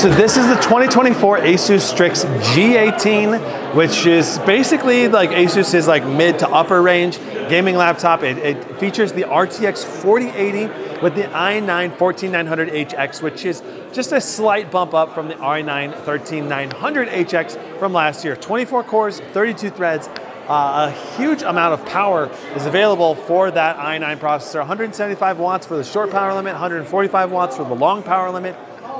So this is the 2024 Asus Strix G18, which is basically like Asus's like mid to upper range gaming laptop. It features the RTX 4080 with the i9-14900HX, which is just a slight bump up from the i9-13900HX from last year. 24 cores, 32 threads. A huge amount of power is available for that i9 processor. 175 watts for the short power limit, 145 watts for the long power limit.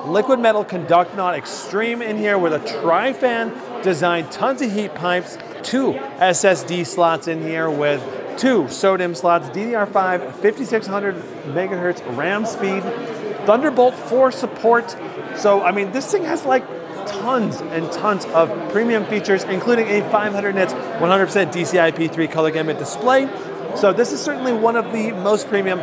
Liquid metal conduct knot extreme in here with a tri-fan design, tons of heat pipes, 2 SSD slots in here with 2 SODIMM slots, DDR5-5600 megahertz RAM speed, Thunderbolt 4 support. So, I mean, this thing has like tons and tons of premium features, including a 500 nits, 100% DCI-P3 color gamut display. So this is certainly one of the most premium,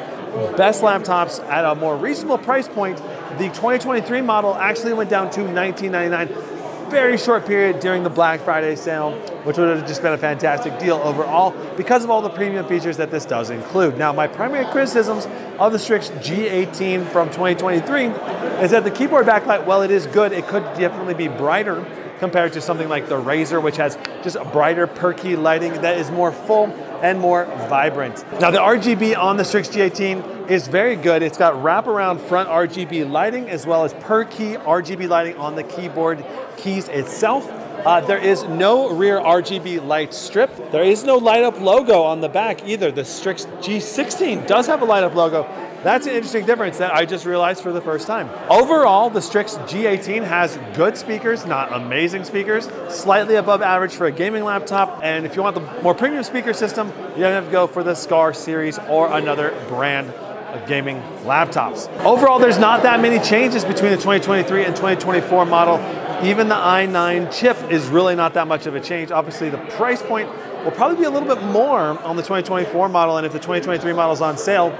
best laptops at a more reasonable price point. The 2023 model actually went down to $1999. Very short period during the Black Friday sale, which would have just been a fantastic deal overall because of all the premium features that this does include. Now, my primary criticisms of the Strix G18 from 2023 is that the keyboard backlight, while it is good, it could definitely be brighter compared to something like the Razer, which has just a brighter, perky lighting that is more full and more vibrant. Now, the RGB on the Strix G18 is very good. It's got wraparound front RGB lighting as well as per key RGB lighting on the keyboard keys itself. There is no rear RGB light strip. There is no light up logo on the back either. The Strix G16 does have a light up logo. That's an interesting difference that I just realized for the first time. Overall, the Strix G18 has good speakers, not amazing speakers, slightly above average for a gaming laptop. And if you want the more premium speaker system, you don't have to go for the Scar series or another brand of gaming laptops. Overall, there's not that many changes between the 2023 and 2024 model. Even the i9 chip is really not that much of a change. Obviously, the price point will probably be a little bit more on the 2024 model, and if the 2023 model is on sale,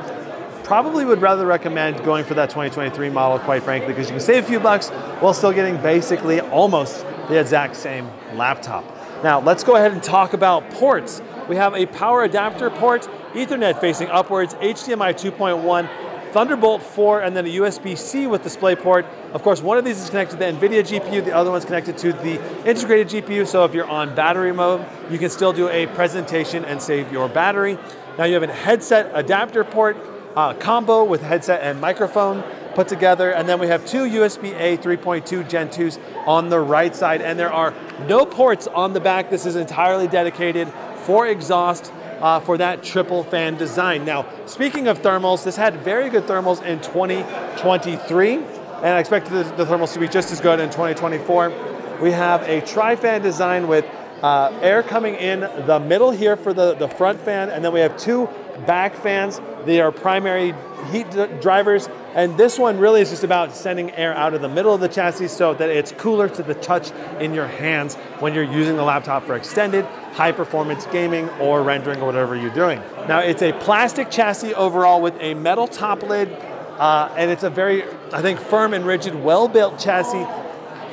probably would rather recommend going for that 2023 model, quite frankly, because you can save a few bucks while still getting basically almost the exact same laptop. Now, let's go ahead and talk about ports. We have a power adapter port, Ethernet facing upwards, HDMI 2.1, Thunderbolt 4, and then a USB-C with DisplayPort. Of course, one of these is connected to the NVIDIA GPU, the other one's connected to the integrated GPU, so if you're on battery mode, you can still do a presentation and save your battery. Now you have a headset adapter port, combo with headset and microphone put together, and then we have 2 USB-A 3.2 Gen 2s on the right side, and there are no ports on the back. This is entirely dedicated for exhaust, for that triple fan design. Now, speaking of thermals, this had very good thermals in 2023, and I expect the thermals to be just as good in 2024. We have a tri-fan design with air coming in the middle here for the front fan, and then we have 2 back fans. They are primary heat drivers, and this one really is just about sending air out of the middle of the chassis so that it's cooler to the touch in your hands when you're using the laptop for extended high performance gaming or rendering or whatever you're doing. Now, it's a plastic chassis overall with a metal top lid, and it's a very, I think, firm and rigid, well-built chassis.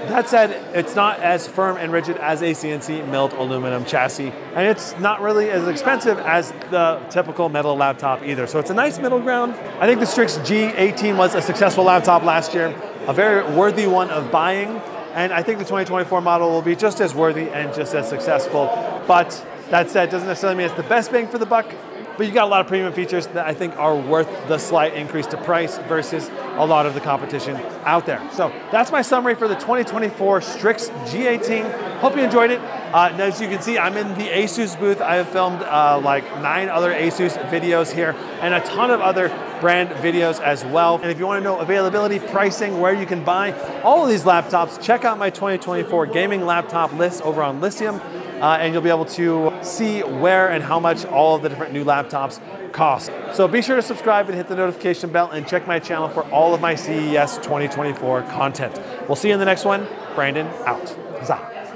That said, it's not as firm and rigid as a CNC milled aluminum chassis, and it's not really as expensive as the typical metal laptop either. So it's a nice middle ground. I think the Strix G18 was a successful laptop last year, a very worthy one of buying, and I think the 2024 model will be just as worthy and just as successful. But that said, doesn't necessarily mean it's the best bang for the buck, but you got a lot of premium features that I think are worth the slight increase to price versus a lot of the competition out there. So that's my summary for the 2024 Strix G18. Hope you enjoyed it. As you can see, I'm in the Asus booth. I have filmed like 9 other Asus videos here and a ton of other brand videos as well. And if you want to know availability, pricing, where you can buy all of these laptops, check out my 2024 gaming laptop list over on Lithium. And you'll be able to see where and how much all of the different new laptops cost. So be sure to subscribe and hit the notification bell and check my channel for all of my CES 2024 content. We'll see you in the next one. Brandon out. Huzzah.